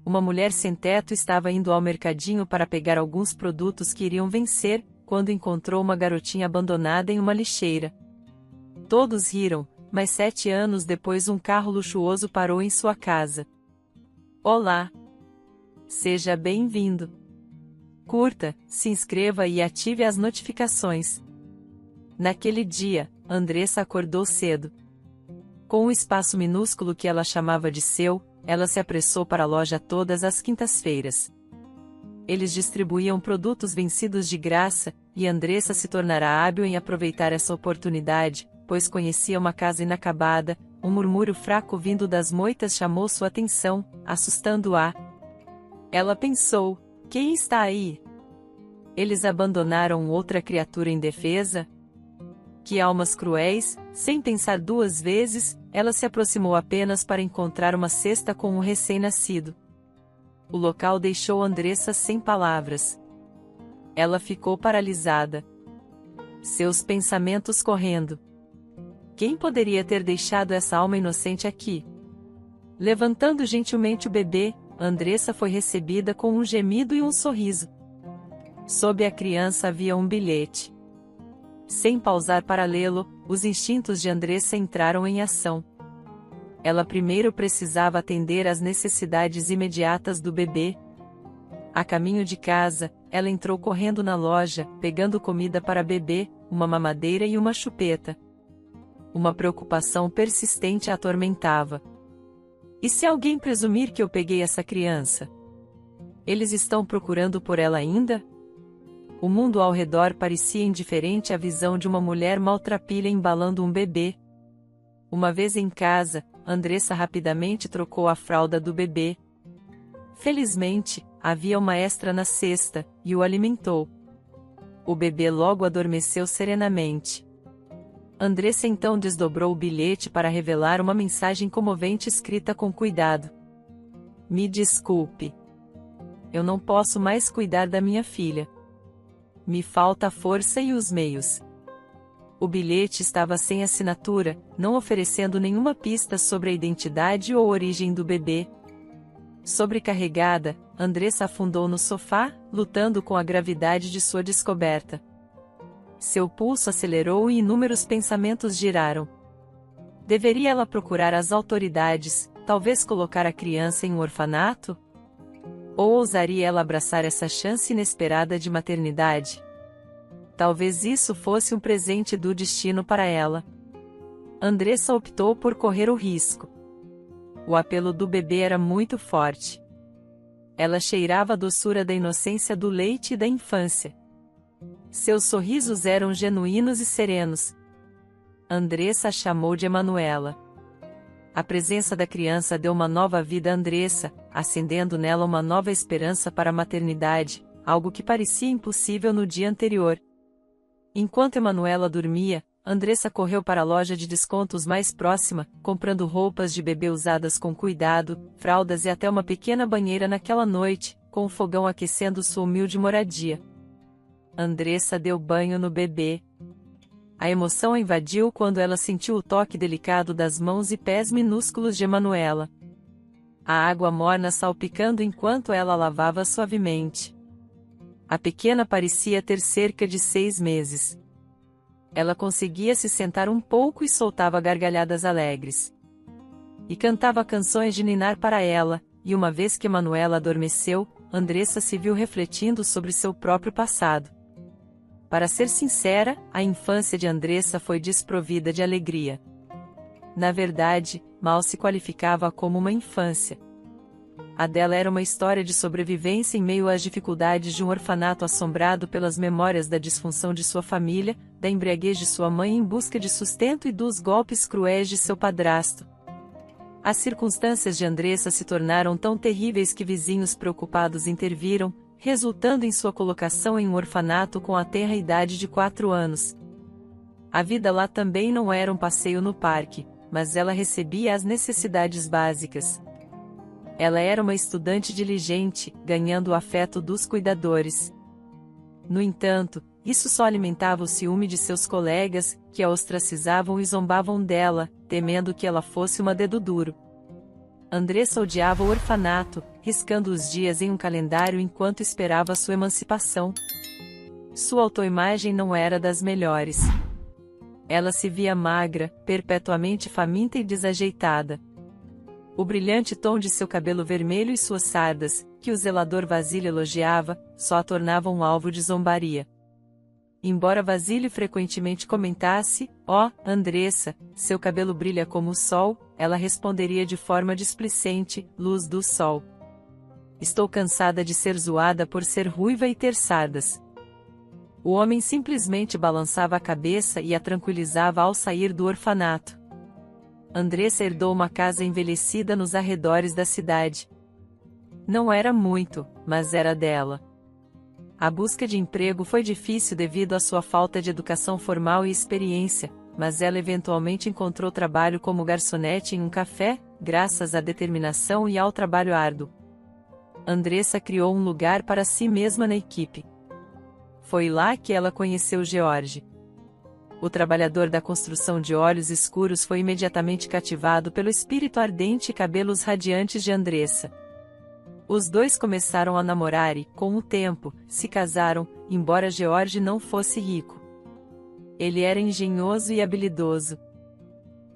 uma mulher sem teto estava indo ao mercadinho para pegar alguns produtos que iriam vencer, quando encontrou uma garotinha abandonada em uma lixeira. Todos riram, mas 7 anos depois um carro luxuoso parou em sua casa. Olá! Seja bem-vindo! Curta, se inscreva e ative as notificações. Naquele dia, Andressa acordou cedo. Com um espaço minúsculo que ela chamava de seu, ela se apressou para a loja todas as quintas-feiras. Eles distribuíam produtos vencidos de graça, e Andressa se tornara hábil em aproveitar essa oportunidade, pois conhecia uma casa inacabada. Um murmúrio fraco vindo das moitas chamou sua atenção, assustando-a. Ela pensou: quem está aí? Eles abandonaram outra criatura indefesa? Que almas cruéis! Sem pensar 2 vezes, ela se aproximou apenas para encontrar uma cesta com um recém-nascido. O local deixou Andressa sem palavras. Ela ficou paralisada. Seus pensamentos correndo. Quem poderia ter deixado essa alma inocente aqui? Levantando gentilmente o bebê, Andressa foi recebida com um gemido e um sorriso. Sob a criança havia um bilhete. Sem pausar para lê-lo, os instintos de Andressa entraram em ação. Ela primeiro precisava atender às necessidades imediatas do bebê. A caminho de casa, ela entrou correndo na loja, pegando comida para bebê, uma mamadeira e uma chupeta. Uma preocupação persistente a atormentava. E se alguém presumir que eu peguei essa criança? Eles estão procurando por ela ainda? O mundo ao redor parecia indiferente à visão de uma mulher maltrapilha embalando um bebê. Uma vez em casa, Andressa rapidamente trocou a fralda do bebê. Felizmente, havia uma extra na cesta, e o alimentou. O bebê logo adormeceu serenamente. Andressa então desdobrou o bilhete para revelar uma mensagem comovente escrita com cuidado. Me desculpe. Eu não posso mais cuidar da minha filha. Me falta a força e os meios. O bilhete estava sem assinatura, não oferecendo nenhuma pista sobre a identidade ou origem do bebê. Sobrecarregada, Andressa afundou no sofá, lutando com a gravidade de sua descoberta. Seu pulso acelerou e inúmeros pensamentos giraram. Deveria ela procurar as autoridades, talvez colocar a criança em um orfanato? Ou ousaria ela abraçar essa chance inesperada de maternidade? Talvez isso fosse um presente do destino para ela. Andressa optou por correr o risco. O apelo do bebê era muito forte. Ela cheirava a doçura da inocência do leite e da infância. Seus sorrisos eram genuínos e serenos. Andressa a chamou de Emanuela. A presença da criança deu uma nova vida a Andressa, acendendo nela uma nova esperança para a maternidade, algo que parecia impossível no dia anterior. Enquanto Emanuela dormia, Andressa correu para a loja de descontos mais próxima, comprando roupas de bebê usadas com cuidado, fraldas e até uma pequena banheira naquela noite, com o fogão aquecendo sua humilde moradia. Andressa deu banho no bebê. A emoção a invadiu quando ela sentiu o toque delicado das mãos e pés minúsculos de Emanuela. A água morna salpicando enquanto ela lavava suavemente. A pequena parecia ter cerca de 6 meses. Ela conseguia se sentar um pouco e soltava gargalhadas alegres. E cantava canções de ninar para ela, e uma vez que Emanuela adormeceu, Andressa se viu refletindo sobre seu próprio passado. Para ser sincera, a infância de Andressa foi desprovida de alegria. Na verdade, mal se qualificava como uma infância. A dela era uma história de sobrevivência em meio às dificuldades de um orfanato assombrado pelas memórias da disfunção de sua família, da embriaguez de sua mãe em busca de sustento e dos golpes cruéis de seu padrasto. As circunstâncias de Andressa se tornaram tão terríveis que vizinhos preocupados interviram, resultando em sua colocação em um orfanato com a tenra idade de 4 anos. A vida lá também não era um passeio no parque, mas ela recebia as necessidades básicas. Ela era uma estudante diligente, ganhando o afeto dos cuidadores. No entanto, isso só alimentava o ciúme de seus colegas, que a ostracizavam e zombavam dela, temendo que ela fosse uma dedo duro. Andressa odiava o orfanato, riscando os dias em um calendário enquanto esperava sua emancipação. Sua autoimagem não era das melhores. Ela se via magra, perpetuamente faminta e desajeitada. O brilhante tom de seu cabelo vermelho e suas sardas, que o zelador Vasílio elogiava, só a tornavam um alvo de zombaria. Embora Vasílio frequentemente comentasse: "Ó, Andressa, seu cabelo brilha como o sol", ela responderia de forma displicente: "Luz do sol. Estou cansada de ser zoada por ser ruiva e ter sardas." O homem simplesmente balançava a cabeça e a tranquilizava ao sair do orfanato. Andressa herdou uma casa envelhecida nos arredores da cidade. Não era muito, mas era dela. A busca de emprego foi difícil devido à sua falta de educação formal e experiência, mas ela eventualmente encontrou trabalho como garçonete em um café, graças à determinação e ao trabalho árduo. Andressa criou um lugar para si mesma na equipe. Foi lá que ela conheceu George. O trabalhador da construção de olhos escuros foi imediatamente cativado pelo espírito ardente e cabelos radiantes de Andressa. Os dois começaram a namorar e, com o tempo, se casaram, embora George não fosse rico. Ele era engenhoso e habilidoso.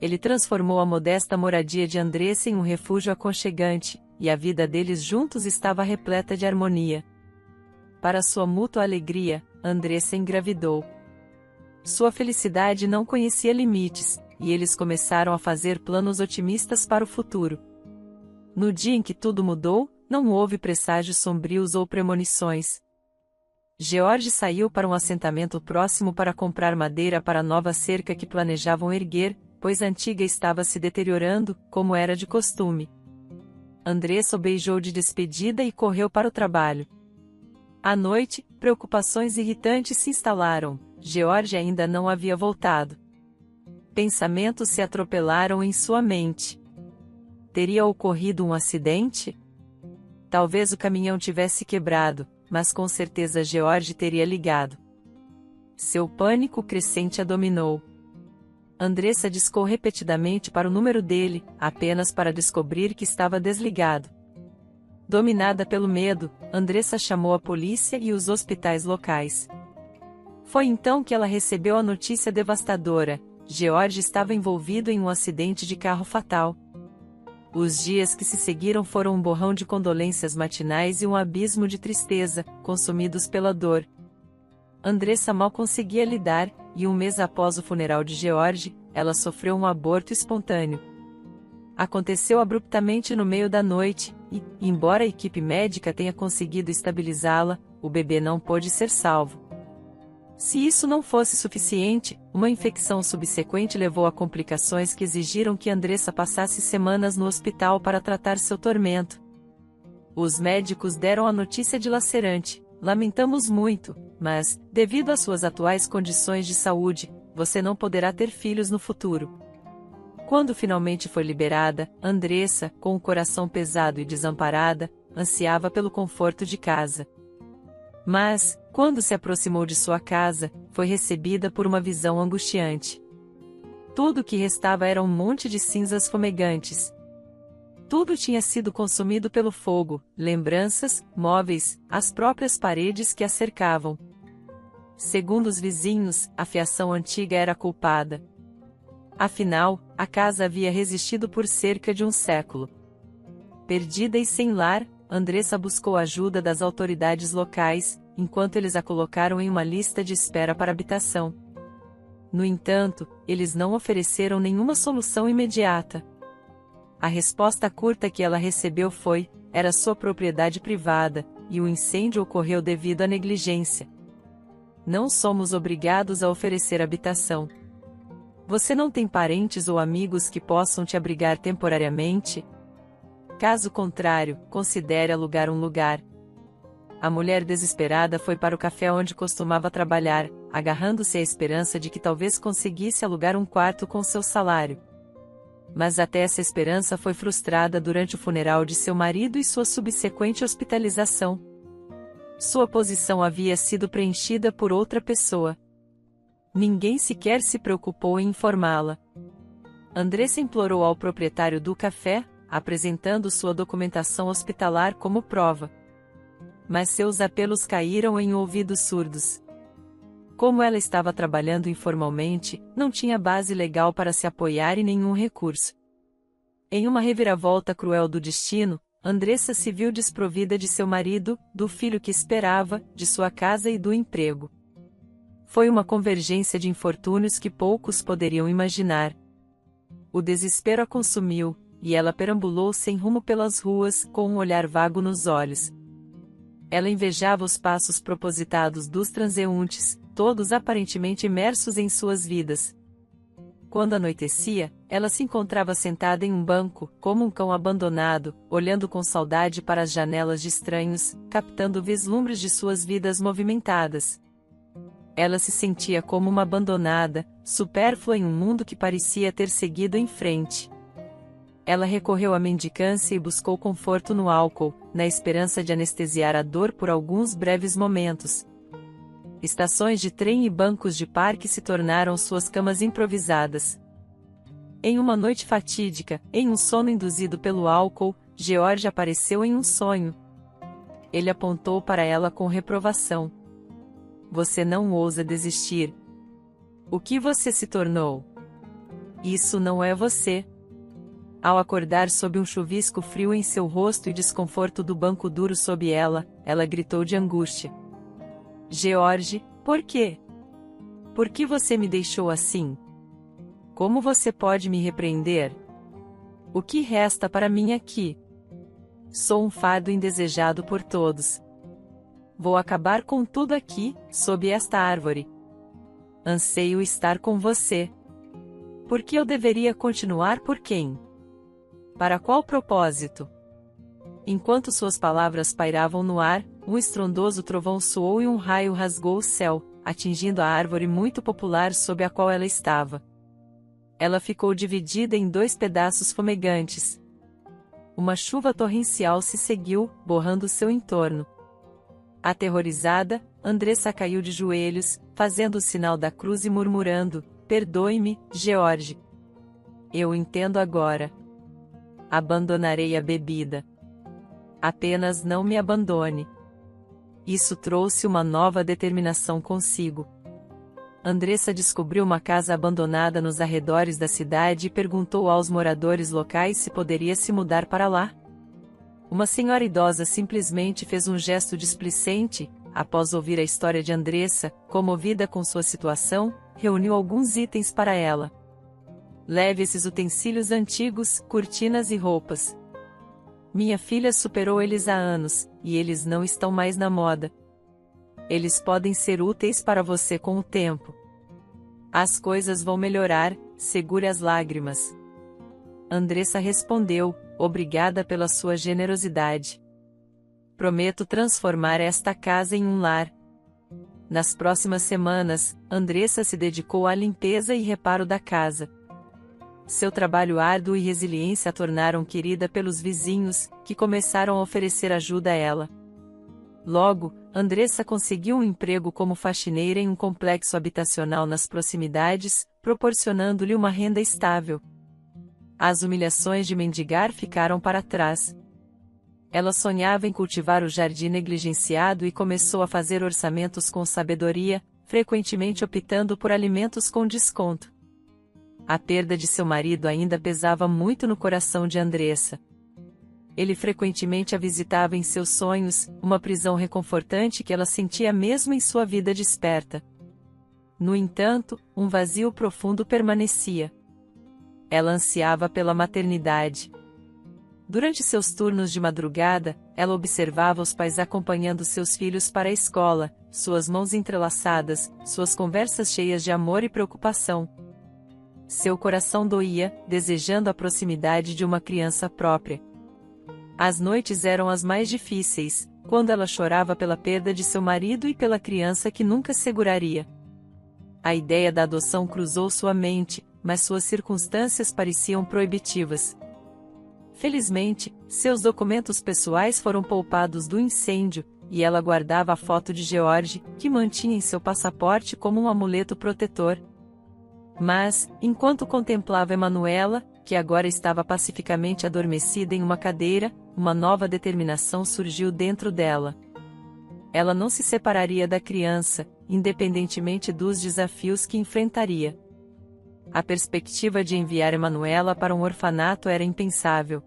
Ele transformou a modesta moradia de Andressa em um refúgio aconchegante, e a vida deles juntos estava repleta de harmonia. Para sua mútua alegria, Andressa engravidou. Sua felicidade não conhecia limites, e eles começaram a fazer planos otimistas para o futuro. No dia em que tudo mudou, não houve presságios sombrios ou premonições. George saiu para um assentamento próximo para comprar madeira para a nova cerca que planejavam erguer, pois a antiga estava se deteriorando, como era de costume. Andressa o beijou de despedida e correu para o trabalho. À noite, preocupações irritantes se instalaram. George ainda não havia voltado. Pensamentos se atropelaram em sua mente. Teria ocorrido um acidente? Talvez o caminhão tivesse quebrado, mas com certeza George teria ligado. Seu pânico crescente a dominou. Andressa discou repetidamente para o número dele, apenas para descobrir que estava desligado. Dominada pelo medo, Andressa chamou a polícia e os hospitais locais. Foi então que ela recebeu a notícia devastadora: George estava envolvido em um acidente de carro fatal. Os dias que se seguiram foram um borrão de condolências matinais e um abismo de tristeza, consumidos pela dor. Andressa mal conseguia lidar, e um mês após o funeral de George, ela sofreu um aborto espontâneo. Aconteceu abruptamente no meio da noite, e, embora a equipe médica tenha conseguido estabilizá-la, o bebê não pôde ser salvo. Se isso não fosse suficiente, uma infecção subsequente levou a complicações que exigiram que Andressa passasse semanas no hospital para tratar seu tormento. Os médicos deram a notícia dilacerante: "Lamentamos muito, mas, devido às suas atuais condições de saúde, você não poderá ter filhos no futuro." Quando finalmente foi liberada, Andressa, com o coração pesado e desamparada, ansiava pelo conforto de casa. Mas, quando se aproximou de sua casa, foi recebida por uma visão angustiante. Tudo o que restava era um monte de cinzas fumegantes. Tudo tinha sido consumido pelo fogo: lembranças, móveis, as próprias paredes que a cercavam. Segundo os vizinhos, a fiação antiga era culpada. Afinal, a casa havia resistido por cerca de um século. Perdida e sem lar, Andressa buscou ajuda das autoridades locais, enquanto eles a colocaram em uma lista de espera para habitação. No entanto, eles não ofereceram nenhuma solução imediata. A resposta curta que ela recebeu foi: era sua propriedade privada, e o incêndio ocorreu devido à negligência. Não somos obrigados a oferecer habitação. Você não tem parentes ou amigos que possam te abrigar temporariamente? Caso contrário, considere alugar um lugar. A mulher desesperada foi para o café onde costumava trabalhar, agarrando-se à esperança de que talvez conseguisse alugar um quarto com seu salário. Mas até essa esperança foi frustrada durante o funeral de seu marido e sua subsequente hospitalização. Sua posição havia sido preenchida por outra pessoa. Ninguém sequer se preocupou em informá-la. Andressa implorou ao proprietário do café: apresentando sua documentação hospitalar como prova. Mas seus apelos caíram em ouvidos surdos. Como ela estava trabalhando informalmente, não tinha base legal para se apoiar e nenhum recurso. Em uma reviravolta cruel do destino, Andressa se viu desprovida de seu marido, do filho que esperava, de sua casa e do emprego. Foi uma convergência de infortúnios que poucos poderiam imaginar. O desespero a consumiu, e ela perambulou sem rumo pelas ruas, com um olhar vago nos olhos. Ela invejava os passos propositados dos transeuntes, todos aparentemente imersos em suas vidas. Quando anoitecia, ela se encontrava sentada em um banco, como um cão abandonado, olhando com saudade para as janelas de estranhos, captando vislumbres de suas vidas movimentadas. Ela se sentia como uma abandonada, supérflua em um mundo que parecia ter seguido em frente. Ela recorreu à mendicância e buscou conforto no álcool, na esperança de anestesiar a dor por alguns breves momentos. Estações de trem e bancos de parque se tornaram suas camas improvisadas. Em uma noite fatídica, em um sono induzido pelo álcool, George apareceu em um sonho. Ele apontou para ela com reprovação. Você não ousa desistir. O que você se tornou? Isso não é você. Ao acordar sob um chuvisco frio em seu rosto e desconforto do banco duro sob ela, ela gritou de angústia. George, por quê? Por que você me deixou assim? Como você pode me repreender? O que resta para mim aqui? Sou um fardo indesejado por todos. Vou acabar com tudo aqui, sob esta árvore. Anseio estar com você. Por que eu deveria continuar por quem? Para qual propósito? Enquanto suas palavras pairavam no ar, um estrondoso trovão soou e um raio rasgou o céu, atingindo a árvore muito popular sob a qual ela estava. Ela ficou dividida em 2 pedaços fumegantes. Uma chuva torrencial se seguiu, borrando seu entorno. Aterrorizada, Andressa caiu de joelhos, fazendo o sinal da cruz e murmurando, perdoe-me, George. Eu entendo agora. Abandonarei a bebida. Apenas não me abandone. Isso trouxe uma nova determinação consigo. Andressa descobriu uma casa abandonada nos arredores da cidade e perguntou aos moradores locais se poderia se mudar para lá. Uma senhora idosa simplesmente fez um gesto displicente. Após ouvir a história de Andressa, comovida com sua situação, reuniu alguns itens para ela. Leve esses utensílios antigos, cortinas e roupas. Minha filha superou eles há anos, e eles não estão mais na moda. Eles podem ser úteis para você com o tempo. As coisas vão melhorar, segure as lágrimas. Andressa respondeu, obrigada pela sua generosidade. Prometo transformar esta casa em um lar. Nas próximas semanas, Andressa se dedicou à limpeza e reparo da casa. Seu trabalho árduo e resiliência a tornaram querida pelos vizinhos, que começaram a oferecer ajuda a ela. Logo, Andressa conseguiu um emprego como faxineira em um complexo habitacional nas proximidades, proporcionando-lhe uma renda estável. As humilhações de mendigar ficaram para trás. Ela sonhava em cultivar o jardim negligenciado e começou a fazer orçamentos com sabedoria, frequentemente optando por alimentos com desconto. A perda de seu marido ainda pesava muito no coração de Andressa. Ele frequentemente a visitava em seus sonhos, uma prisão reconfortante que ela sentia mesmo em sua vida desperta. No entanto, um vazio profundo permanecia. Ela ansiava pela maternidade. Durante seus turnos de madrugada, ela observava os pais acompanhando seus filhos para a escola, suas mãos entrelaçadas, suas conversas cheias de amor e preocupação. Seu coração doía, desejando a proximidade de uma criança própria. As noites eram as mais difíceis, quando ela chorava pela perda de seu marido e pela criança que nunca seguraria. A ideia da adoção cruzou sua mente, mas suas circunstâncias pareciam proibitivas. Felizmente, seus documentos pessoais foram poupados do incêndio, e ela guardava a foto de George, que mantinha em seu passaporte como um amuleto protetor. Mas, enquanto contemplava Emanuela, que agora estava pacificamente adormecida em uma cadeira, uma nova determinação surgiu dentro dela. Ela não se separaria da criança, independentemente dos desafios que enfrentaria. A perspectiva de enviar Emanuela para um orfanato era impensável.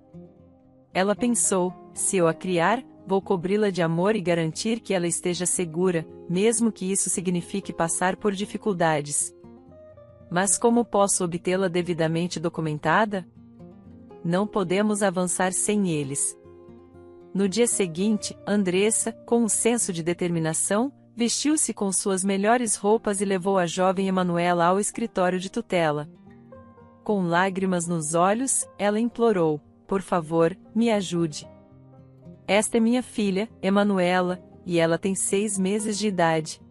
Ela pensou: se eu a criar, vou cobri-la de amor e garantir que ela esteja segura, mesmo que isso signifique passar por dificuldades. Mas como posso obtê-la devidamente documentada? Não podemos avançar sem eles. No dia seguinte, Andressa, com um senso de determinação, vestiu-se com suas melhores roupas e levou a jovem Emanuela ao escritório de tutela. Com lágrimas nos olhos, ela implorou: por favor, me ajude. Esta é minha filha, Emanuela, e ela tem 6 meses de idade.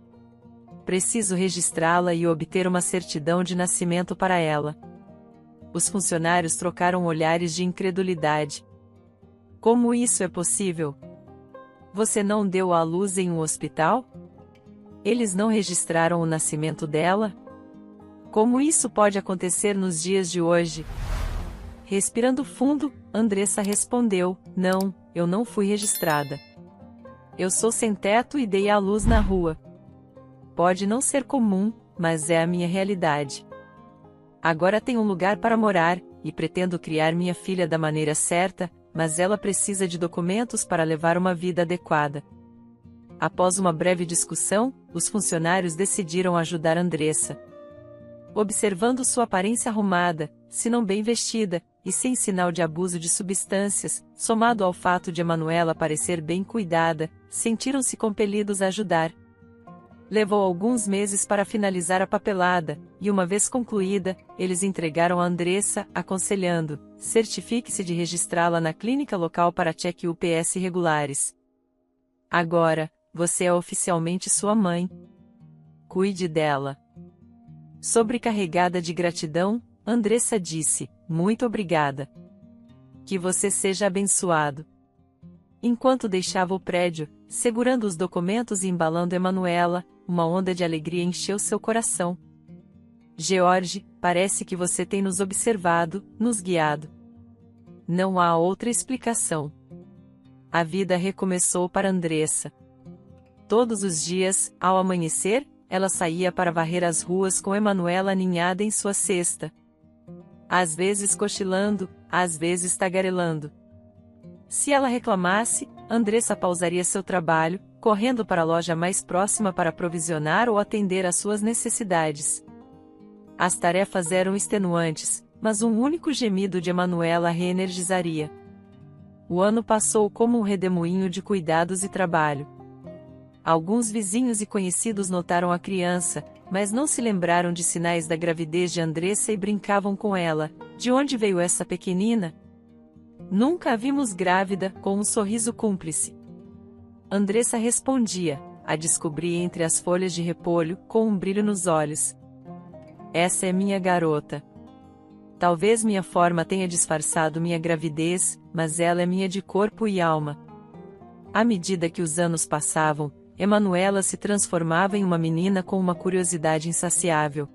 Preciso registrá-la e obter uma certidão de nascimento para ela. Os funcionários trocaram olhares de incredulidade. Como isso é possível? Você não deu à luz em um hospital? Eles não registraram o nascimento dela? Como isso pode acontecer nos dias de hoje? Respirando fundo, Andressa respondeu: não, eu não fui registrada. Eu sou sem-teto e dei à luz na rua. Pode não ser comum, mas é a minha realidade. Agora tenho um lugar para morar, e pretendo criar minha filha da maneira certa, mas ela precisa de documentos para levar uma vida adequada. Após uma breve discussão, os funcionários decidiram ajudar Andressa. Observando sua aparência arrumada, se não bem vestida, e sem sinal de abuso de substâncias, somado ao fato de Emanuela parecer bem cuidada, sentiram-se compelidos a ajudar. Levou alguns meses para finalizar a papelada, e uma vez concluída, eles entregaram a Andressa, aconselhando: certifique-se de registrá-la na clínica local para check-ups regulares. Agora, você é oficialmente sua mãe. Cuide dela. Sobrecarregada de gratidão, Andressa disse: muito obrigada. Que você seja abençoado. Enquanto deixava o prédio, segurando os documentos e embalando Emanuela, uma onda de alegria encheu seu coração. George, parece que você tem nos observado, nos guiado. Não há outra explicação. A vida recomeçou para Andressa. Todos os dias, ao amanhecer, ela saía para varrer as ruas com Emanuela aninhada em sua cesta. Às vezes cochilando, às vezes tagarelando. Se ela reclamasse, Andressa pausaria seu trabalho, correndo para a loja mais próxima para provisionar ou atender às suas necessidades. As tarefas eram extenuantes, mas um único gemido de Emanuela a reenergizaria. O ano passou como um redemoinho de cuidados e trabalho. Alguns vizinhos e conhecidos notaram a criança, mas não se lembraram de sinais da gravidez de Andressa e brincavam com ela: de onde veio essa pequenina? Nunca a vimos grávida, com um sorriso cúmplice. Andressa respondia, a descobri entre as folhas de repolho, com um brilho nos olhos. Essa é minha garota. Talvez minha forma tenha disfarçado minha gravidez, mas ela é minha de corpo e alma. À medida que os anos passavam, Emanuela se transformava em uma menina com uma curiosidade insaciável.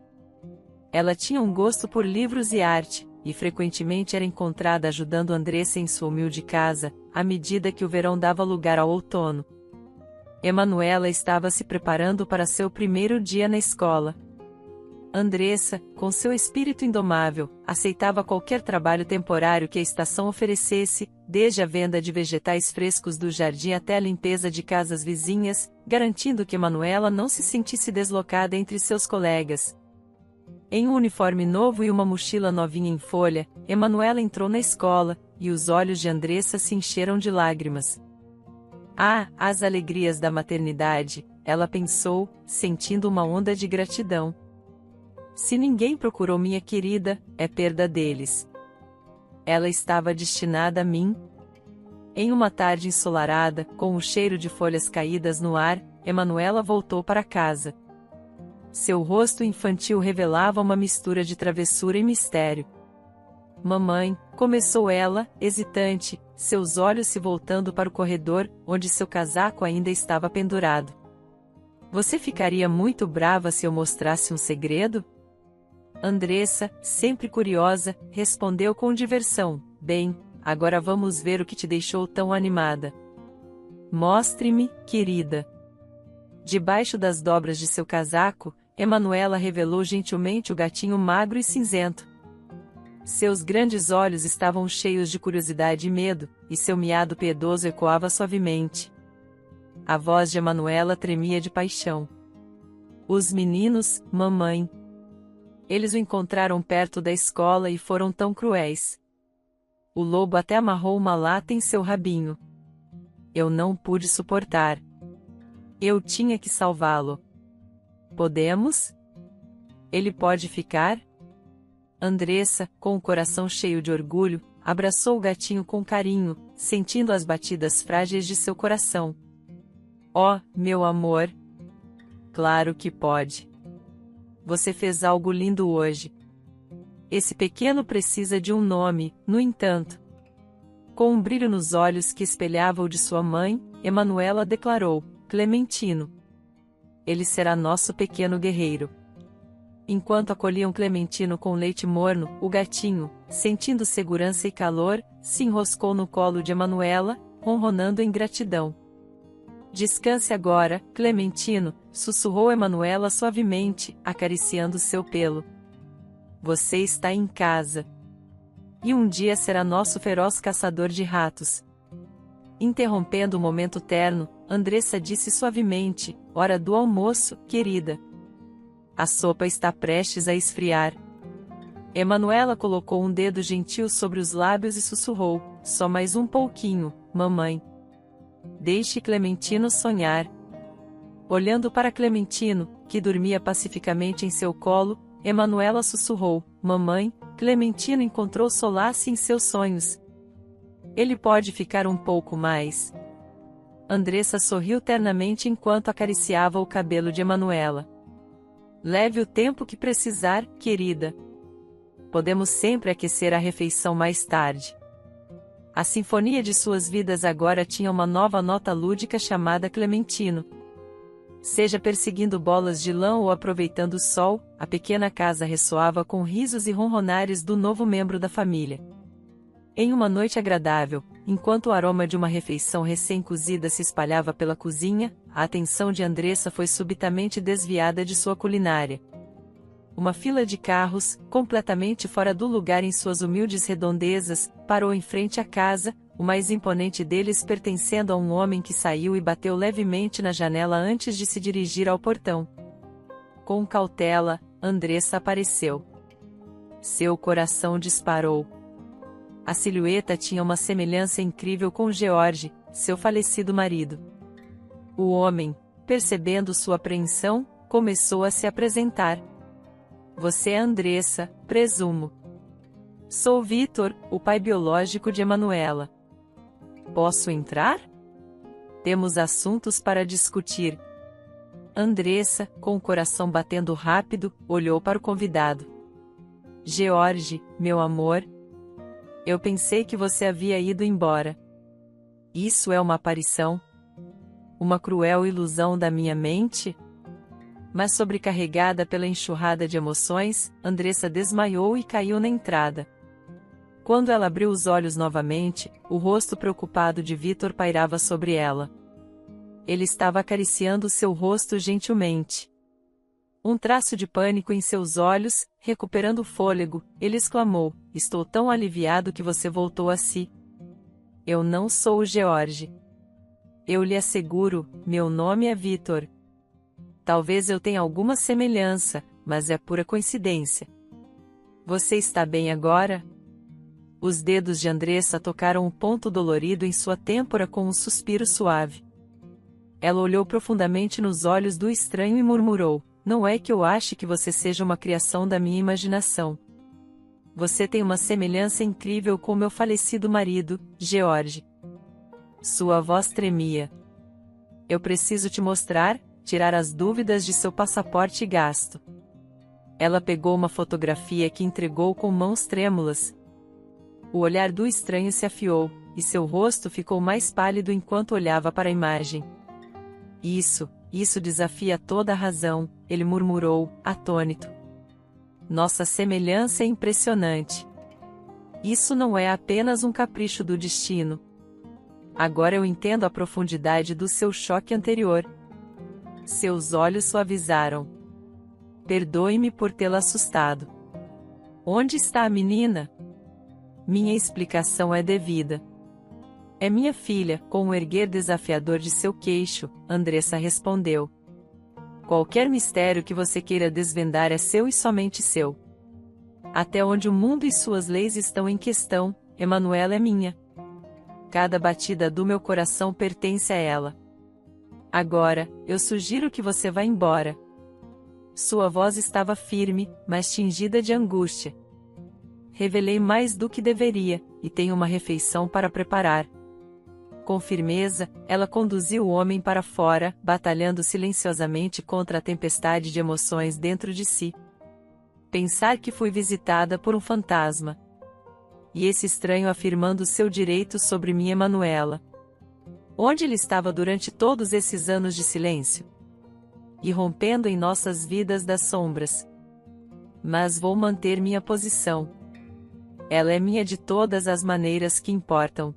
Ela tinha um gosto por livros e arte, e frequentemente era encontrada ajudando Andressa em sua humilde casa, à medida que o verão dava lugar ao outono. Emanuela estava se preparando para seu primeiro dia na escola. Andressa, com seu espírito indomável, aceitava qualquer trabalho temporário que a estação oferecesse, desde a venda de vegetais frescos do jardim até a limpeza de casas vizinhas, garantindo que Emanuela não se sentisse deslocada entre seus colegas. Em um uniforme novo e uma mochila novinha em folha, Emanuela entrou na escola, e os olhos de Andressa se encheram de lágrimas. Ah, as alegrias da maternidade, ela pensou, sentindo uma onda de gratidão. Se ninguém procurou minha querida, é perda deles. Ela estava destinada a mim. Em uma tarde ensolarada, com o cheiro de folhas caídas no ar, Emanuela voltou para casa. Seu rosto infantil revelava uma mistura de travessura e mistério. Mamãe, começou ela, hesitante, seus olhos se voltando para o corredor, onde seu casaco ainda estava pendurado. Você ficaria muito brava se eu mostrasse um segredo? Andressa, sempre curiosa, respondeu com diversão: bem, agora vamos ver o que te deixou tão animada. Mostre-me, querida. Debaixo das dobras de seu casaco, Emanuela revelou gentilmente o gatinho magro e cinzento. Seus grandes olhos estavam cheios de curiosidade e medo, e seu miado piedoso ecoava suavemente. A voz de Emanuela tremia de paixão. Os meninos, mamãe. Eles o encontraram perto da escola e foram tão cruéis. O lobo até amarrou uma lata em seu rabinho. Eu não pude suportar. Eu tinha que salvá-lo. Podemos? Ele pode ficar? Andressa, com o coração cheio de orgulho, abraçou o gatinho com carinho, sentindo as batidas frágeis de seu coração. Oh, meu amor! Claro que pode. Você fez algo lindo hoje. Esse pequeno precisa de um nome, no entanto. Com um brilho nos olhos que espelhava o de sua mãe, Emanuela declarou: Clementino. Ele será nosso pequeno guerreiro. Enquanto acolhiam Clementino com leite morno, o gatinho, sentindo segurança e calor, se enroscou no colo de Emanuela, ronronando em gratidão. Descanse agora, Clementino, sussurrou Emanuela suavemente, acariciando seu pelo. Você está em casa. E um dia será nosso feroz caçador de ratos. Interrompendo o momento terno, Andressa disse suavemente: hora do almoço, querida. A sopa está prestes a esfriar. Emanuela colocou um dedo gentil sobre os lábios e sussurrou: só mais um pouquinho, mamãe. Deixe Clementino sonhar. Olhando para Clementino, que dormia pacificamente em seu colo, Emanuela sussurrou: mamãe, Clementino encontrou solace em seus sonhos. Ele pode ficar um pouco mais. Andressa sorriu ternamente enquanto acariciava o cabelo de Emanuela. Leve o tempo que precisar, querida. Podemos sempre aquecer a refeição mais tarde. A sinfonia de suas vidas agora tinha uma nova nota lúdica chamada Clementino. Seja perseguindo bolas de lã ou aproveitando o sol, a pequena casa ressoava com risos e ronronares do novo membro da família. Em uma noite agradável, enquanto o aroma de uma refeição recém-cozida se espalhava pela cozinha, a atenção de Andressa foi subitamente desviada de sua culinária. Uma fila de carros, completamente fora do lugar em suas humildes redondezas, parou em frente à casa, o mais imponente deles pertencendo a um homem que saiu e bateu levemente na janela antes de se dirigir ao portão. Com cautela, Andressa apareceu. Seu coração disparou. A silhueta tinha uma semelhança incrível com George, seu falecido marido. O homem, percebendo sua apreensão, começou a se apresentar. Você é Andressa, presumo. Sou Vitor, o pai biológico de Emanuela. Posso entrar? Temos assuntos para discutir. Andressa, com o coração batendo rápido, olhou para o convidado. George, meu amor. Eu pensei que você havia ido embora. Isso é uma aparição? Uma cruel ilusão da minha mente? Mas sobrecarregada pela enxurrada de emoções, Andressa desmaiou e caiu na entrada. Quando ela abriu os olhos novamente, o rosto preocupado de Vitor pairava sobre ela. Ele estava acariciando seu rosto gentilmente. Um traço de pânico em seus olhos, recuperando o fôlego, ele exclamou: estou tão aliviado que você voltou a si. Eu não sou o George. Eu lhe asseguro, meu nome é Vitor. Talvez eu tenha alguma semelhança, mas é pura coincidência. Você está bem agora? Os dedos de Andressa tocaram um ponto dolorido em sua têmpora com um suspiro suave. Ela olhou profundamente nos olhos do estranho e murmurou: não é que eu ache que você seja uma criação da minha imaginação. Você tem uma semelhança incrível com meu falecido marido, George. Sua voz tremia. Eu preciso te mostrar, tirar as dúvidas de seu passaporte e gasto. Ela pegou uma fotografia que entregou com mãos trêmulas. O olhar do estranho se afiou, e seu rosto ficou mais pálido enquanto olhava para a imagem. Isso desafia toda a razão, ele murmurou, atônito. Nossa semelhança é impressionante. Isso não é apenas um capricho do destino. Agora eu entendo a profundidade do seu choque anterior. Seus olhos suavizaram. Perdoe-me por tê-la assustado. Onde está a menina? Minha explicação é devida. É minha filha, com um erguer desafiador de seu queixo, Andressa respondeu. Qualquer mistério que você queira desvendar é seu e somente seu. Até onde o mundo e suas leis estão em questão, Emanuela é minha. Cada batida do meu coração pertence a ela. Agora, eu sugiro que você vá embora. Sua voz estava firme, mas tingida de angústia. Revelei mais do que deveria, e tenho uma refeição para preparar. Com firmeza, ela conduziu o homem para fora, batalhando silenciosamente contra a tempestade de emoções dentro de si. Pensar que fui visitada por um fantasma. E esse estranho afirmando seu direito sobre mim, Emanuela. Onde ele estava durante todos esses anos de silêncio? Irrompendo em nossas vidas das sombras. Mas vou manter minha posição. Ela é minha de todas as maneiras que importam.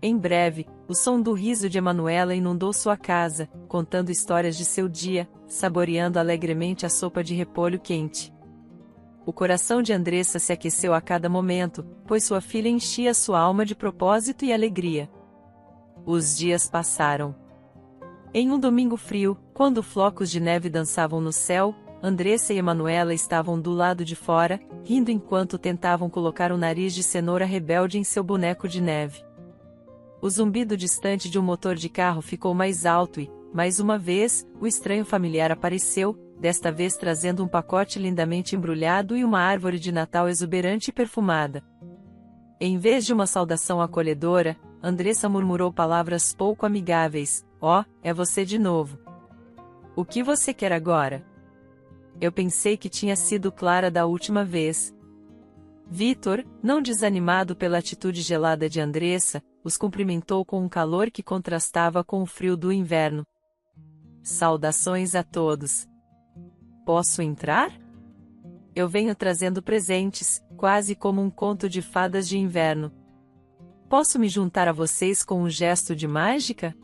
Em breve, o som do riso de Emanuela inundou sua casa, contando histórias de seu dia, saboreando alegremente a sopa de repolho quente. O coração de Andressa se aqueceu a cada momento, pois sua filha enchia sua alma de propósito e alegria. Os dias passaram. Em um domingo frio, quando flocos de neve dançavam no céu, Andressa e Emanuela estavam do lado de fora, rindo enquanto tentavam colocar o nariz de cenoura rebelde em seu boneco de neve. O zumbido distante de um motor de carro ficou mais alto e, mais uma vez, o estranho familiar apareceu, desta vez trazendo um pacote lindamente embrulhado e uma árvore de Natal exuberante e perfumada. Em vez de uma saudação acolhedora, Andressa murmurou palavras pouco amigáveis. Oh, é você de novo. O que você quer agora? Eu pensei que tinha sido clara da última vez. Vitor, não desanimado pela atitude gelada de Andressa, os cumprimentou com um calor que contrastava com o frio do inverno. Saudações a todos. Posso entrar? Eu venho trazendo presentes, quase como um conto de fadas de inverno. Posso me juntar a vocês com um gesto de mágica?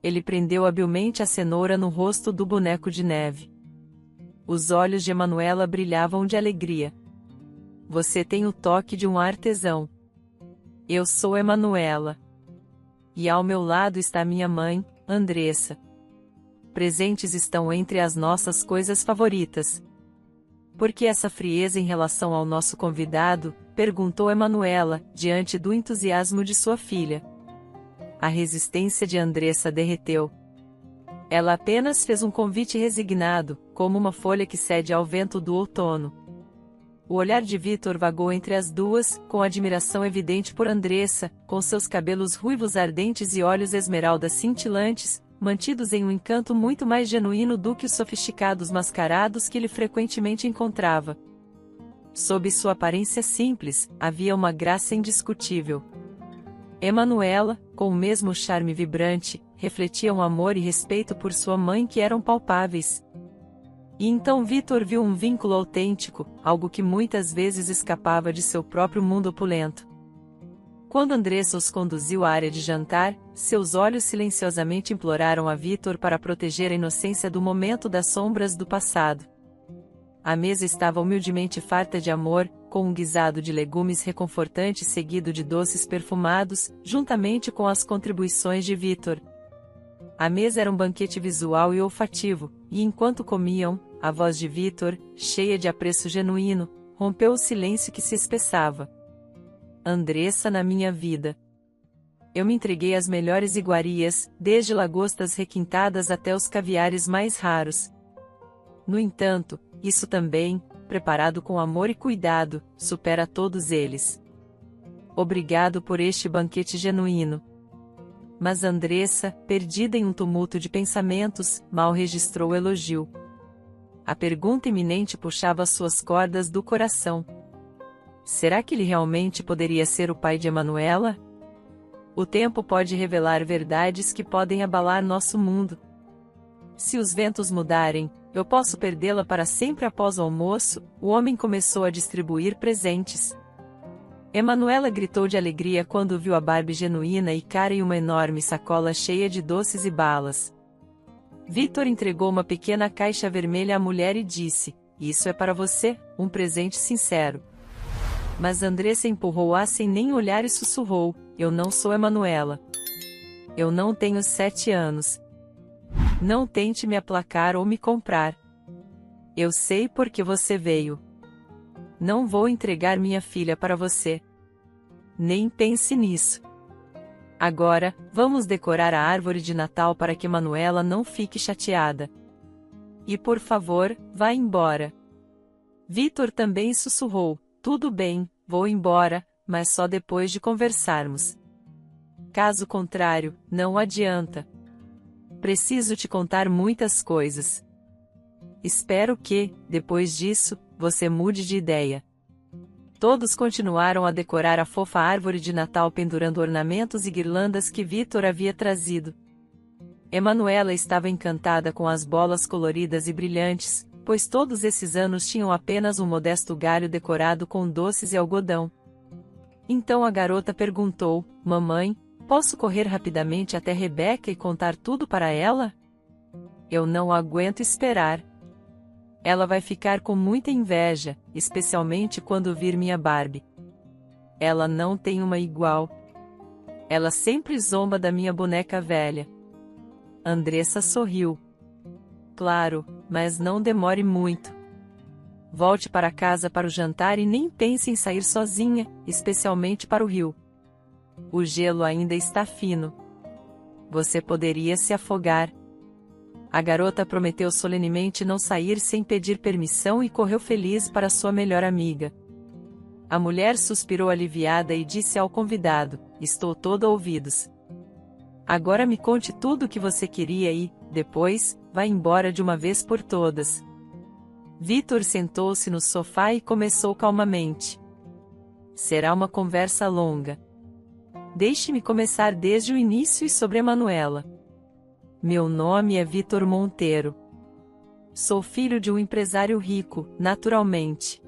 Ele prendeu habilmente a cenoura no rosto do boneco de neve. Os olhos de Emanuela brilhavam de alegria. Você tem o toque de um artesão. Eu sou Emanuela. E ao meu lado está minha mãe, Andressa. Presentes estão entre as nossas coisas favoritas. Por que essa frieza em relação ao nosso convidado? Perguntou Emanuela, diante do entusiasmo de sua filha. A resistência de Andressa derreteu. Ela apenas fez um convite resignado, como uma folha que cede ao vento do outono. O olhar de Vitor vagou entre as duas, com admiração evidente por Andressa, com seus cabelos ruivos ardentes e olhos esmeraldas cintilantes, mantidos em um encanto muito mais genuíno do que os sofisticados mascarados que ele frequentemente encontrava. Sob sua aparência simples, havia uma graça indiscutível. Emanuela, com o mesmo charme vibrante, refletia um amor e respeito por sua mãe que eram palpáveis. E então Vitor viu um vínculo autêntico, algo que muitas vezes escapava de seu próprio mundo opulento. Quando Andressa os conduziu à área de jantar, seus olhos silenciosamente imploraram a Vitor para proteger a inocência do momento das sombras do passado. A mesa estava humildemente farta de amor, com um guisado de legumes reconfortante seguido de doces perfumados, juntamente com as contribuições de Vitor. A mesa era um banquete visual e olfativo, e enquanto comiam, a voz de Vitor, cheia de apreço genuíno, rompeu o silêncio que se espessava. Andressa na minha vida. Eu me entreguei às melhores iguarias, desde lagostas requintadas até os caviares mais raros. No entanto, isso também, preparado com amor e cuidado, supera todos eles. Obrigado por este banquete genuíno. Mas Andressa, perdida em um tumulto de pensamentos, mal registrou o elogio. A pergunta iminente puxava suas cordas do coração. Será que ele realmente poderia ser o pai de Emanuela? O tempo pode revelar verdades que podem abalar nosso mundo. Se os ventos mudarem, Eu posso perdê-la para sempre após o almoço. O homem começou a distribuir presentes. Emanuela gritou de alegria quando viu a Barbie genuína e cara em uma enorme sacola cheia de doces e balas. Victor entregou uma pequena caixa vermelha à mulher e disse: "Isso é para você, um presente sincero." Mas Andressa empurrou-a sem nem olhar e sussurrou: "Eu não sou Emanuela. Eu não tenho 7 anos. Não tente me aplacar ou me comprar. Eu sei porque você veio. Não vou entregar minha filha para você. Nem pense nisso. Agora, vamos decorar a árvore de Natal para que Manuela não fique chateada. E por favor, vá embora." Victor também sussurrou: "Tudo bem, vou embora, mas só depois de conversarmos. Caso contrário, não adianta. Preciso te contar muitas coisas. Espero que, depois disso, você mude de ideia." Todos continuaram a decorar a fofa árvore de Natal pendurando ornamentos e guirlandas que Victor havia trazido. Emanuela estava encantada com as bolas coloridas e brilhantes, pois todos esses anos tinham apenas um modesto galho decorado com doces e algodão. Então a garota perguntou: "Mamãe, posso correr rapidamente até Rebeca e contar tudo para ela? Eu não aguento esperar. Ela vai ficar com muita inveja, especialmente quando vir minha Barbie. Ela não tem uma igual. Ela sempre zomba da minha boneca velha." Andressa sorriu. "Claro, mas não demore muito. Volte para casa para o jantar e nem pense em sair sozinha, especialmente para o rio. O gelo ainda está fino. Você poderia se afogar." A garota prometeu solenemente não sair sem pedir permissão e correu feliz para sua melhor amiga. A mulher suspirou aliviada e disse ao convidado: "Estou toda ouvidos. Agora me conte tudo o que você queria e, depois, vá embora de uma vez por todas." Victor sentou-se no sofá e começou calmamente: "Será uma conversa longa. Deixe-me começar desde o início e sobre Emanuela. Meu nome é Victor Monteiro. Sou filho de um empresário rico, naturalmente.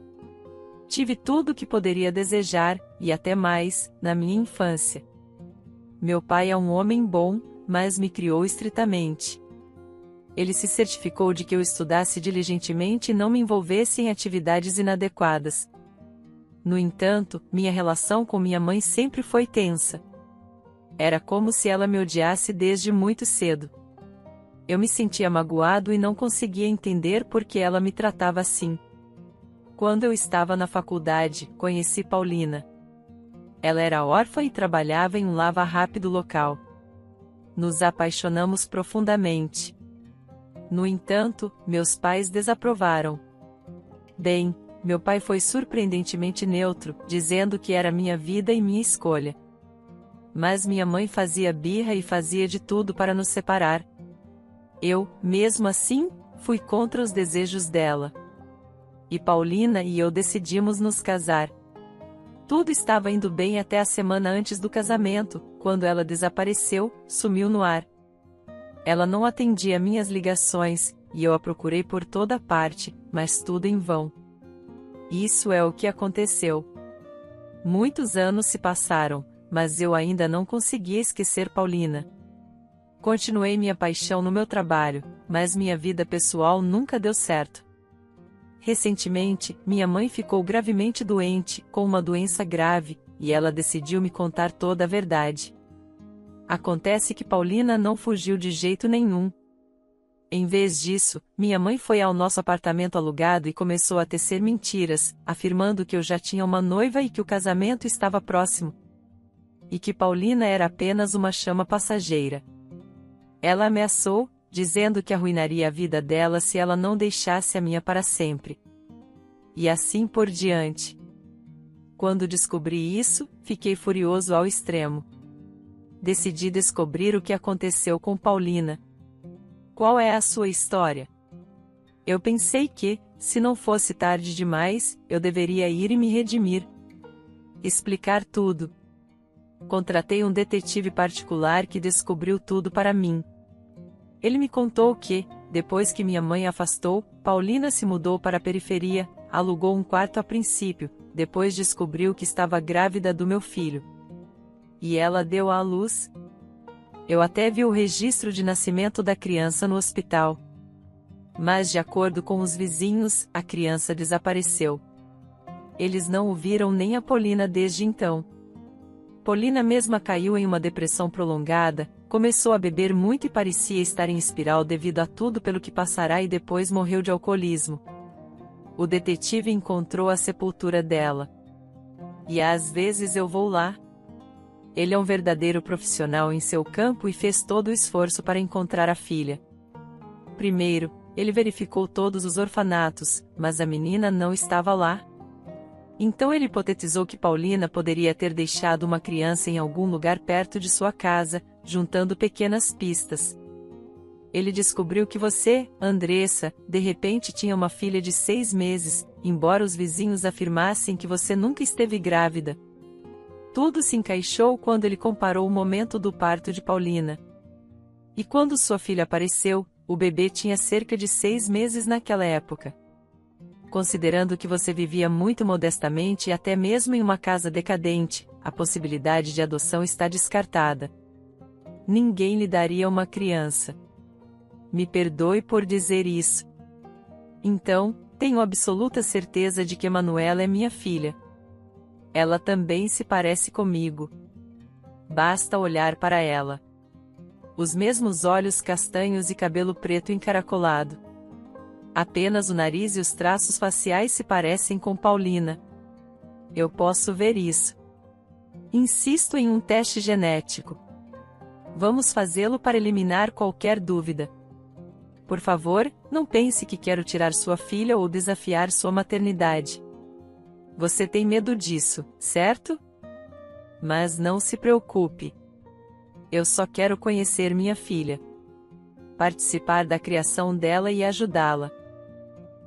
Tive tudo o que poderia desejar, e até mais, na minha infância. Meu pai é um homem bom, mas me criou estritamente. Ele se certificou de que eu estudasse diligentemente e não me envolvesse em atividades inadequadas. No entanto, minha relação com minha mãe sempre foi tensa. Era como se ela me odiasse desde muito cedo. Eu me sentia magoado e não conseguia entender por que ela me tratava assim. Quando eu estava na faculdade, conheci Paulina. Ela era órfã e trabalhava em um lava-rápido local. Nos apaixonamos profundamente. No entanto, meus pais desaprovaram. Bem, meu pai foi surpreendentemente neutro, dizendo que era minha vida e minha escolha. Mas minha mãe fazia birra e fazia de tudo para nos separar. Eu, mesmo assim, fui contra os desejos dela. E Paulina e eu decidimos nos casar. Tudo estava indo bem até a semana antes do casamento, quando ela desapareceu, sumiu no ar. Ela não atendia minhas ligações, e eu a procurei por toda parte, mas tudo em vão. Isso é o que aconteceu. Muitos anos se passaram, mas eu ainda não conseguia esquecer Paulina. Continuei minha paixão no meu trabalho, mas minha vida pessoal nunca deu certo. Recentemente, minha mãe ficou gravemente doente, com uma doença grave, e ela decidiu me contar toda a verdade. Acontece que Paulina não fugiu de jeito nenhum. Em vez disso, minha mãe foi ao nosso apartamento alugado e começou a tecer mentiras, afirmando que eu já tinha uma noiva e que o casamento estava próximo. E que Paulina era apenas uma chama passageira. Ela ameaçou, dizendo que arruinaria a vida dela se ela não deixasse a minha para sempre. E assim por diante. Quando descobri isso, fiquei furioso ao extremo. Decidi descobrir o que aconteceu com Paulina. Qual é a sua história? Eu pensei que, se não fosse tarde demais, eu deveria ir e me redimir. Explicar tudo. Contratei um detetive particular que descobriu tudo para mim. Ele me contou que, depois que minha mãe afastou, Paulina se mudou para a periferia, alugou um quarto a princípio, depois descobriu que estava grávida do meu filho. E ela deu à luz. Eu até vi o registro de nascimento da criança no hospital. Mas de acordo com os vizinhos, a criança desapareceu. Eles não o viram nem a Paulina desde então. Paulina mesma caiu em uma depressão prolongada, começou a beber muito e parecia estar em espiral devido a tudo pelo que passará e depois morreu de alcoolismo. O detetive encontrou a sepultura dela. E às vezes eu vou lá. Ele é um verdadeiro profissional em seu campo e fez todo o esforço para encontrar a filha. Primeiro, ele verificou todos os orfanatos, mas a menina não estava lá. Então ele hipotetizou que Paulina poderia ter deixado uma criança em algum lugar perto de sua casa, juntando pequenas pistas. Ele descobriu que você, Andressa, de repente tinha uma filha de 6 meses, embora os vizinhos afirmassem que você nunca esteve grávida. Tudo se encaixou quando ele comparou o momento do parto de Paulina. E quando sua filha apareceu, o bebê tinha cerca de 6 meses naquela época. Considerando que você vivia muito modestamente e até mesmo em uma casa decadente, a possibilidade de adoção está descartada. Ninguém lhe daria uma criança. Me perdoe por dizer isso. Então, tenho absoluta certeza de que Manuela é minha filha. Ela também se parece comigo. Basta olhar para ela. Os mesmos olhos castanhos e cabelo preto encaracolado. Apenas o nariz e os traços faciais se parecem com Paulina. Eu posso ver isso. Insisto em um teste genético. Vamos fazê-lo para eliminar qualquer dúvida. Por favor, não pense que quero tirar sua filha ou desafiar sua maternidade. Você tem medo disso, certo? Mas não se preocupe. Eu só quero conhecer minha filha. Participar da criação dela e ajudá-la.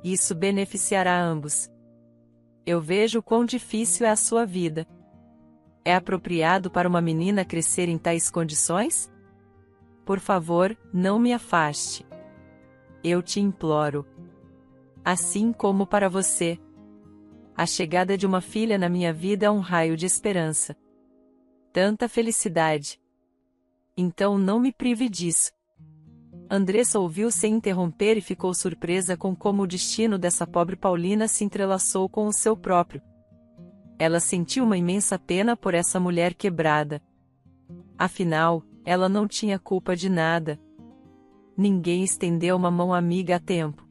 Isso beneficiará ambos. Eu vejo quão difícil é a sua vida. É apropriado para uma menina crescer em tais condições? Por favor, não me afaste. Eu te imploro. Assim como para você. A chegada de uma filha na minha vida é um raio de esperança. Tanta felicidade. Então não me prive disso. Andressa ouviu sem interromper e ficou surpresa com como o destino dessa pobre Paulina se entrelaçou com o seu próprio. Ela sentiu uma imensa pena por essa mulher quebrada. Afinal, ela não tinha culpa de nada. Ninguém estendeu uma mão amiga a tempo.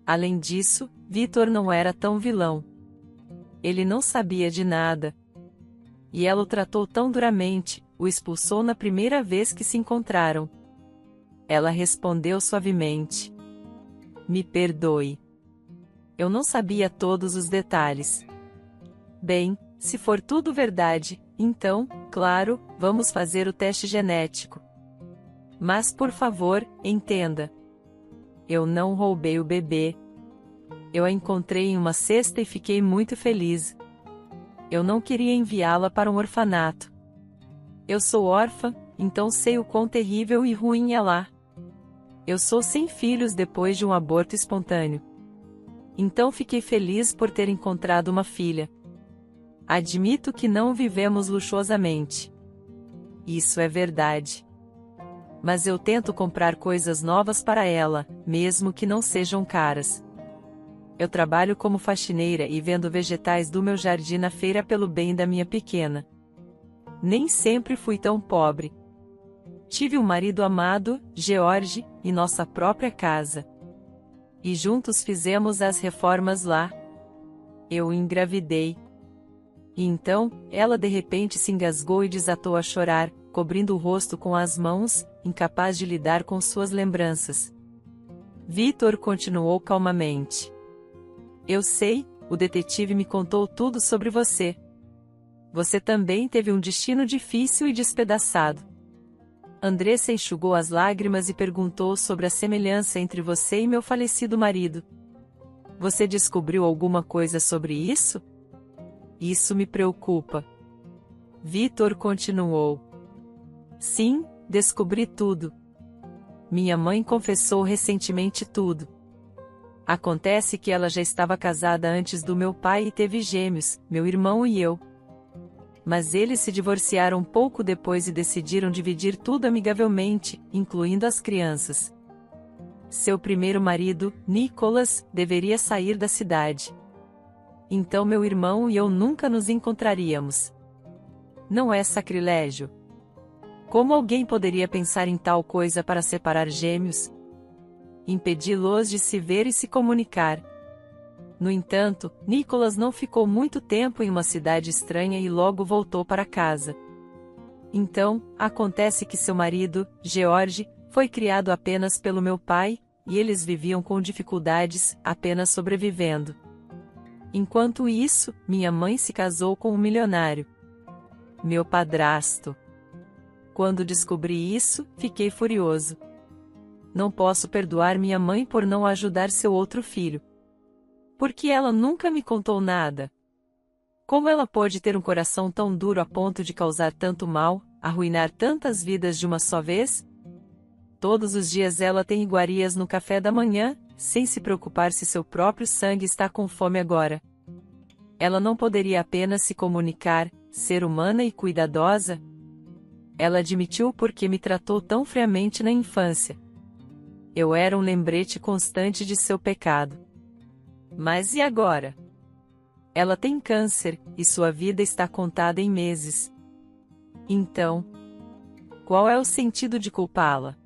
Além disso, Vitor não era tão vilão. Ele não sabia de nada. E ela o tratou tão duramente, o expulsou na primeira vez que se encontraram. Ela respondeu suavemente. Me perdoe. Eu não sabia todos os detalhes. Bem, se for tudo verdade, então, claro, vamos fazer o teste genético. Mas por favor, entenda. Eu não roubei o bebê. Eu a encontrei em uma cesta e fiquei muito feliz. Eu não queria enviá-la para um orfanato. Eu sou órfã, então sei o quão terrível e ruim é lá. Eu sou sem filhos depois de um aborto espontâneo. Então fiquei feliz por ter encontrado uma filha. Admito que não vivemos luxuosamente. Isso é verdade. Mas eu tento comprar coisas novas para ela, mesmo que não sejam caras. Eu trabalho como faxineira e vendo vegetais do meu jardim na feira pelo bem da minha pequena. Nem sempre fui tão pobre. Tive um marido amado, George, e nossa própria casa. E juntos fizemos as reformas lá. Eu engravidei. E então, ela de repente se engasgou e desatou a chorar, cobrindo o rosto com as mãos, incapaz de lidar com suas lembranças. Vitor continuou calmamente. Eu sei, o detetive me contou tudo sobre você. Você também teve um destino difícil e despedaçado. Andressa enxugou as lágrimas e perguntou sobre a semelhança entre você e meu falecido marido. Você descobriu alguma coisa sobre isso? Isso me preocupa. Vitor continuou. Sim, descobri tudo. minha mãe confessou recentemente tudo. Acontece que ela já estava casada antes do meu pai e teve gêmeos, meu irmão e eu. Mas eles se divorciaram pouco depois e decidiram dividir tudo amigavelmente, incluindo as crianças. Seu primeiro marido, Nicholas, deveria sair da cidade. Então meu irmão e eu nunca nos encontraríamos. Não é sacrilégio? Como alguém poderia pensar em tal coisa para separar gêmeos? Impedi-los de se ver e se comunicar. No entanto, Nicholas não ficou muito tempo em uma cidade estranha e logo voltou para casa. Então, acontece que seu marido, George, foi criado apenas pelo meu pai, e eles viviam com dificuldades, apenas sobrevivendo. Enquanto isso, minha mãe se casou com um milionário. Meu padrasto. Quando descobri isso, fiquei furioso. Não posso perdoar minha mãe por não ajudar seu outro filho. Porque ela nunca me contou nada. Como ela pôde ter um coração tão duro a ponto de causar tanto mal, arruinar tantas vidas de uma só vez? Todos os dias ela tem iguarias no café da manhã, sem se preocupar se seu próprio sangue está com fome agora. Ela não poderia apenas se comunicar, ser humana e cuidadosa? Ela admitiu porque me tratou tão friamente na infância. Eu era um lembrete constante de seu pecado. Mas e agora? Ela tem câncer, e sua vida está contada em meses. Então, qual é o sentido de culpá-la?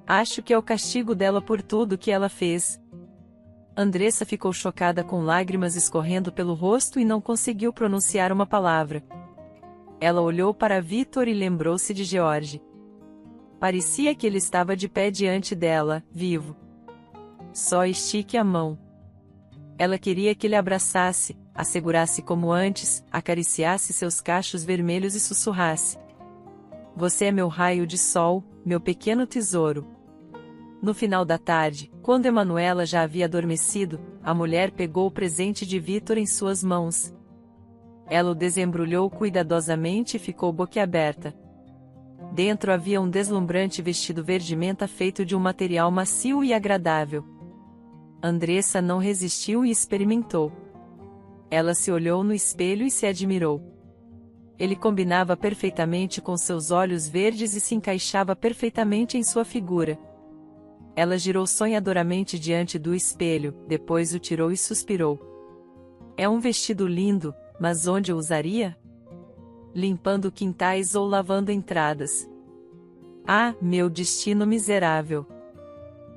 Acho que é o castigo dela por tudo que ela fez. Andressa ficou chocada com lágrimas escorrendo pelo rosto e não conseguiu pronunciar uma palavra. Ela olhou para Victor e lembrou-se de George. Parecia que ele estava de pé diante dela, vivo. Só estique a mão. Ela queria que ele abraçasse, a segurasse como antes, acariciasse seus cachos vermelhos e sussurrasse: "Você é meu raio de sol, meu pequeno tesouro." No final da tarde, quando Emanuela já havia adormecido, a mulher pegou o presente de Victor em suas mãos. Ela o desembrulhou cuidadosamente e ficou boquiaberta. Dentro havia um deslumbrante vestido verde-menta feito de um material macio e agradável. Andressa não resistiu e experimentou. Ela se olhou no espelho e se admirou. Ele combinava perfeitamente com seus olhos verdes e se encaixava perfeitamente em sua figura. Ela girou sonhadoramente diante do espelho, depois o tirou e suspirou. É um vestido lindo, mas onde eu usaria? Limpando quintais ou lavando entradas. Ah, meu destino miserável!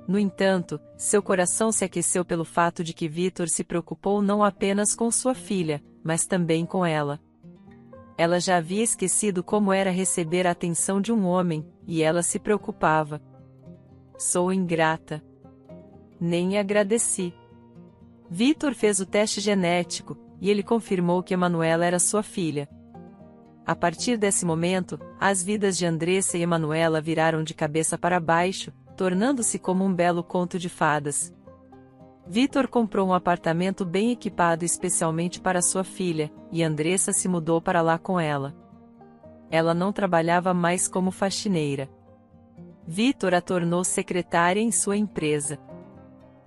No entanto, seu coração se aqueceu pelo fato de que Victor se preocupou não apenas com sua filha, mas também com ela. Ela já havia esquecido como era receber a atenção de um homem, e ela se preocupava. Sou ingrata. Nem agradeci. Victor fez o teste genético, e ele confirmou que Emanuela era sua filha. A partir desse momento, as vidas de Andressa e Emanuela viraram de cabeça para baixo, tornando-se como um belo conto de fadas. Victor comprou um apartamento bem equipado especialmente para sua filha, e Andressa se mudou para lá com ela. Ela não trabalhava mais como faxineira. Victor a tornou secretária em sua empresa.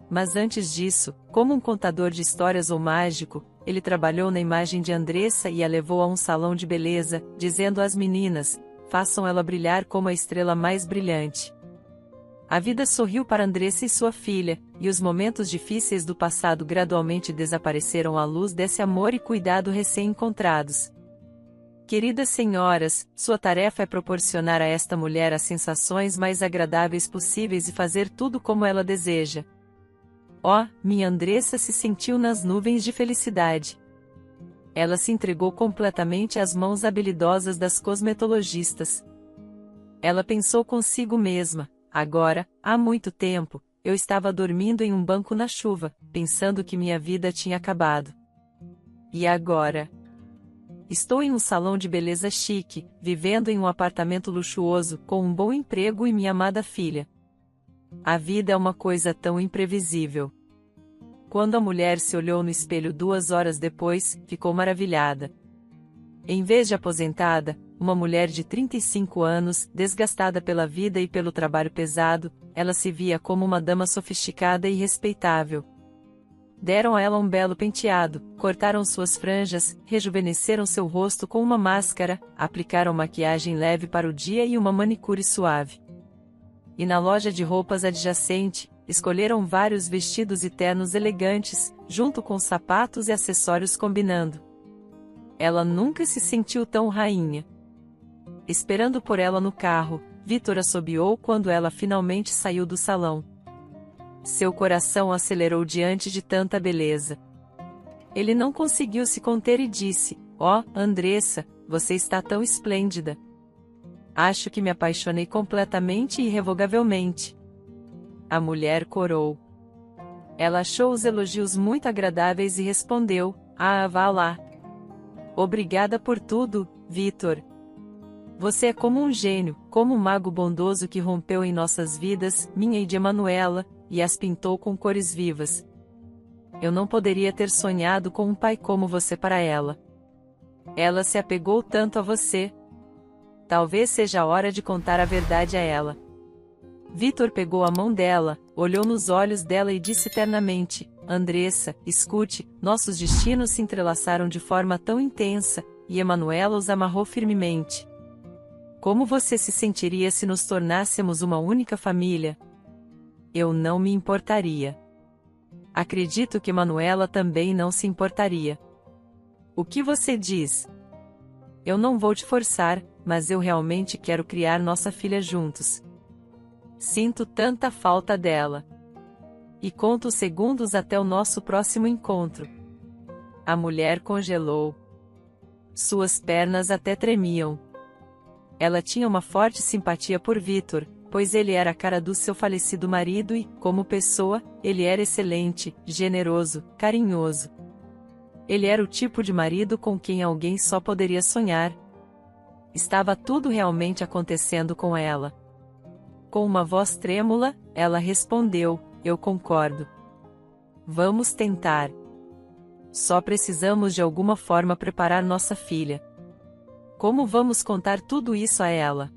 Mas antes disso, como um contador de histórias ou mágico, ele trabalhou na imagem de Andressa e a levou a um salão de beleza, dizendo às meninas: "Façam ela brilhar como a estrela mais brilhante." A vida sorriu para Andressa e sua filha, e os momentos difíceis do passado gradualmente desapareceram à luz desse amor e cuidado recém-encontrados. Queridas senhoras, sua tarefa é proporcionar a esta mulher as sensações mais agradáveis possíveis e fazer tudo como ela deseja. Oh, minha Andressa se sentiu nas nuvens de felicidade. Ela se entregou completamente às mãos habilidosas das cosmetologistas. Ela pensou consigo mesma: agora, há muito tempo, eu estava dormindo em um banco na chuva, pensando que minha vida tinha acabado. E agora? Estou em um salão de beleza chique, vivendo em um apartamento luxuoso, com um bom emprego e minha amada filha. A vida é uma coisa tão imprevisível. Quando a mulher se olhou no espelho 2 horas depois, ficou maravilhada. Em vez de aposentada, uma mulher de 35 anos, desgastada pela vida e pelo trabalho pesado, ela se via como uma dama sofisticada e respeitável. Deram a ela um belo penteado, cortaram suas franjas, rejuvenesceram seu rosto com uma máscara, aplicaram maquiagem leve para o dia e uma manicure suave. E na loja de roupas adjacente, escolheram vários vestidos e ternos elegantes, junto com sapatos e acessórios combinando. Ela nunca se sentiu tão rainha. Esperando por ela no carro, Vitor assobiou quando ela finalmente saiu do salão. Seu coração acelerou diante de tanta beleza. Ele não conseguiu se conter e disse: "Oh, Andressa, você está tão esplêndida. Acho que me apaixonei completamente e irrevogavelmente." A mulher corou. Ela achou os elogios muito agradáveis e respondeu: "Ah, vá lá. Obrigada por tudo, Vitor. Você é como um gênio, como um mago bondoso que rompeu em nossas vidas, minha e de Emanuela, e as pintou com cores vivas. Eu não poderia ter sonhado com um pai como você para ela. Ela se apegou tanto a você. Talvez seja a hora de contar a verdade a ela." Vitor pegou a mão dela, olhou nos olhos dela e disse ternamente: "Andressa, escute, nossos destinos se entrelaçaram de forma tão intensa, e Emanuela os amarrou firmemente. Como você se sentiria se nos tornássemos uma única família?" "Eu não me importaria. Acredito que Emanuela também não se importaria." "O que você diz?" "Eu não vou te forçar, mas eu realmente quero criar nossa filha juntos. Sinto tanta falta dela. E conto os segundos até o nosso próximo encontro." A mulher congelou. Suas pernas até tremiam. Ela tinha uma forte simpatia por Vitor, pois ele era a cara do seu falecido marido e, como pessoa, ele era excelente, generoso, carinhoso. Ele era o tipo de marido com quem alguém só poderia sonhar. Estava tudo realmente acontecendo com ela. Com uma voz trêmula, ela respondeu: "Eu concordo. Vamos tentar. Só precisamos de alguma forma preparar nossa filha. Como vamos contar tudo isso a ela?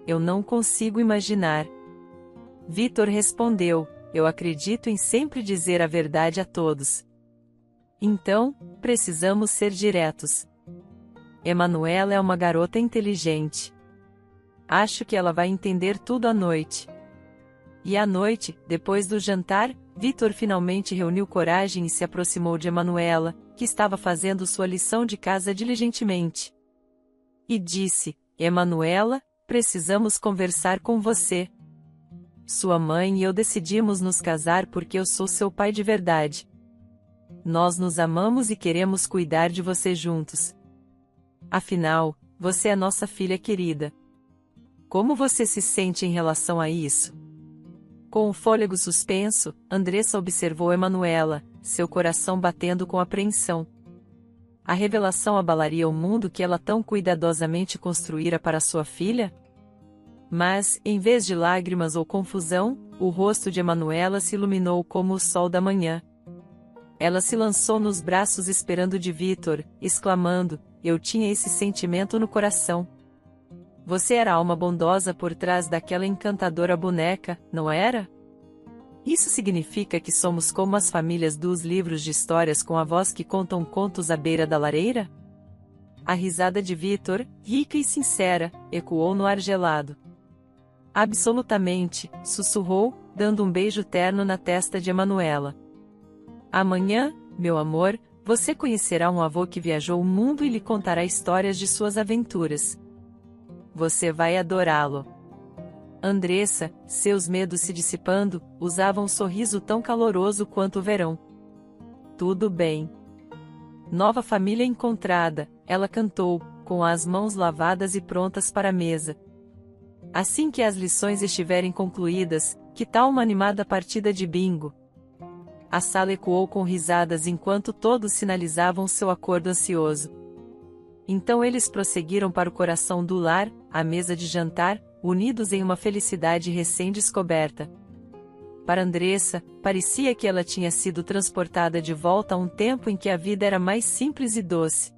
Eu não consigo imaginar." Vitor respondeu: "Eu acredito em sempre dizer a verdade a todos. Então, precisamos ser diretos. Emanuela é uma garota inteligente. Acho que ela vai entender tudo à noite." E à noite, depois do jantar, Vitor finalmente reuniu coragem e se aproximou de Emanuela, que estava fazendo sua lição de casa diligentemente. E disse: "Emanuela, precisamos conversar com você. Sua mãe e eu decidimos nos casar porque eu sou seu pai de verdade. Nós nos amamos e queremos cuidar de você juntos. Afinal, você é nossa filha querida. Como você se sente em relação a isso?" Com o fôlego suspenso, Andressa observou Emanuela, seu coração batendo com apreensão. A revelação abalaria o mundo que ela tão cuidadosamente construíra para sua filha? Mas, em vez de lágrimas ou confusão, o rosto de Emanuela se iluminou como o sol da manhã. Ela se lançou nos braços esperando de Vitor, exclamando: "Eu tinha esse sentimento no coração. Você era a alma bondosa por trás daquela encantadora boneca, não era? Isso significa que somos como as famílias dos livros de histórias com avós que contam contos à beira da lareira?" A risada de Vitor, rica e sincera, ecoou no ar gelado. "Absolutamente", sussurrou, dando um beijo terno na testa de Emanuela. "Amanhã, meu amor, você conhecerá um avô que viajou o mundo e lhe contará histórias de suas aventuras. Você vai adorá-lo." Andressa, seus medos se dissipando, usava um sorriso tão caloroso quanto o verão. "Tudo bem." "Nova família encontrada", ela cantou, com as mãos lavadas e prontas para a mesa. "Assim que as lições estiverem concluídas, que tal uma animada partida de bingo?" A sala ecoou com risadas enquanto todos sinalizavam seu acordo ansioso. Então eles prosseguiram para o coração do lar, a mesa de jantar, unidos em uma felicidade recém-descoberta. Para Andressa, parecia que ela tinha sido transportada de volta a um tempo em que a vida era mais simples e doce.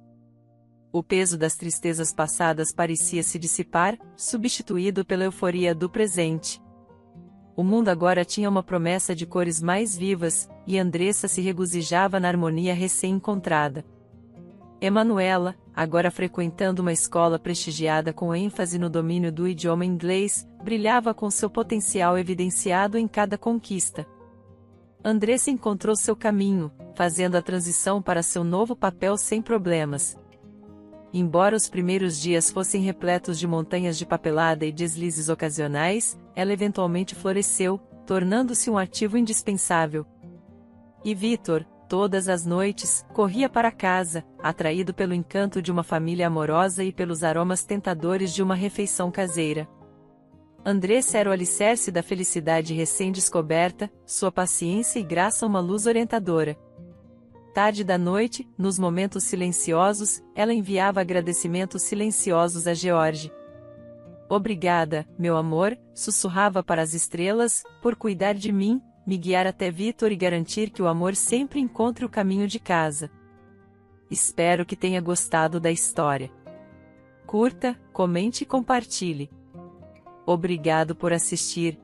O peso das tristezas passadas parecia se dissipar, substituído pela euforia do presente. O mundo agora tinha uma promessa de cores mais vivas, e Andressa se regozijava na harmonia recém-encontrada. Emanuela, agora frequentando uma escola prestigiada com ênfase no domínio do idioma inglês, brilhava com seu potencial evidenciado em cada conquista. Andressa encontrou seu caminho, fazendo a transição para seu novo papel sem problemas. Embora os primeiros dias fossem repletos de montanhas de papelada e deslizes ocasionais, ela eventualmente floresceu, tornando-se um ativo indispensável. E Vitor, todas as noites, corria para casa, atraído pelo encanto de uma família amorosa e pelos aromas tentadores de uma refeição caseira. Andressa era o alicerce da felicidade recém-descoberta, sua paciência e graça uma luz orientadora. Tarde da noite, nos momentos silenciosos, ela enviava agradecimentos silenciosos a George. Obrigada, meu amor, sussurrava para as estrelas, por cuidar de mim, me guiar até Vitor e garantir que o amor sempre encontre o caminho de casa. Espero que tenha gostado da história. Curta, comente e compartilhe. Obrigado por assistir.